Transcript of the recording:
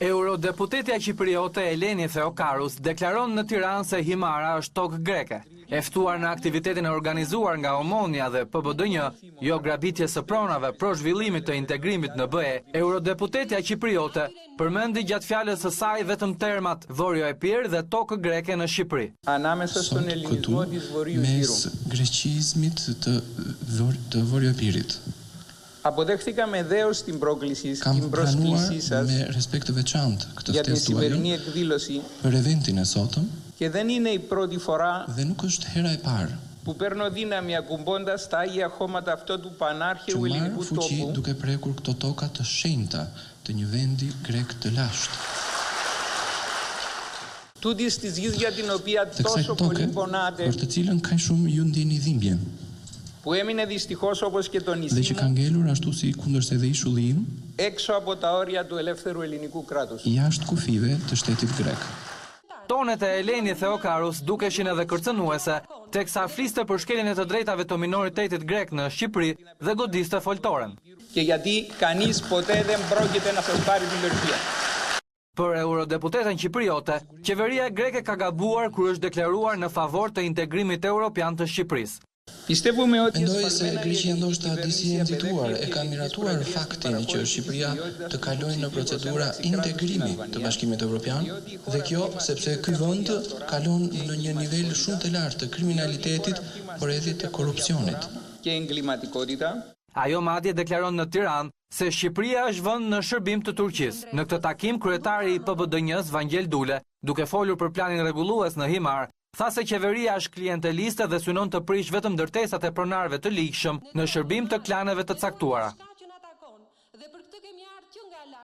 Eurodeputetja Qipriote Eleni Theokarus deklaron në Tiranë se Himara është tokë greke. E ftuar në aktivitetin e organizuar nga Omonia dhe PBD-një, jo grabitjes së pronave pro zhvillimit të integrimit në BE, Eurodeputetja Qipriote përmendi gjatë fjalës së saj vetëm termat Vorjo e Pirë dhe tokë greke në Shqipëri. Sot këtu, mes greqizmit të Vorjo e Pirit. Αποδέχθηκαμε δέος την πρόσκλησή σας με respect të veçantë këtë για την ftesë tuaj σημερινή εκδήλωση për eventin e sotëm και δεν είναι η πρώτη φορά dhe nuk është hera e parë που παίρνω δύναμη ακουμπώντας τα άγια χώματα αυτό του πανάρχαιου ελληνικού τόπου duke prekur këto toka të shenjta të një vendi grek të lashtë. Τούτης της γης για την οποία τόσο πολύ πονάτε, për të cilën kaq shumë ju ndjeni dhimbje. που έμεινε δυστυχώς όπως και το Dhe që νησί ka ngelur ashtu si kundërse dhe ishulli im έξω από τα όρια του ελεύθερου ελληνικού κράτους. jashtë kufive të shtetit grek. Tonet e Eleni Theokarus dukeshin edhe kërcënuese, teksa fliste për shkeljen e të drejtave të minoritetit grek në Shqipëri dhe godiste foltoren. Και γιατί κανείς ποτέ δεν πρόκειται να σας πάρει την Turqia. Për eurodeputeten Qipriote, qeveria greke ka gabuar kur është deklaruar në favor të integrimit evropian të Shqipërisë. Mendoj se Greqia ndoshta disi e nxituar e ka miratuar faktin që Shqipëria të kalojë në procedura integrimi të Bashkimit Evropian dhe kjo sepse ky vend kalon në një nivel shumë të lartë të kriminalitetit, por edhe të korrupsionit. Και εγκληματικότητα. Ajo madje deklaron në Tiranë se Shqipëria është vend në shërbim të Turqisë. Në këtë takim, kryetari i PBD-njës, Vangel Dule, duke folur për planin rregullues në Himar, tha se qeveria është klienteliste dhe synon të prish vetëm ndërtesat e pronarëve të ligshëm në shërbim të klaneve të caktuara.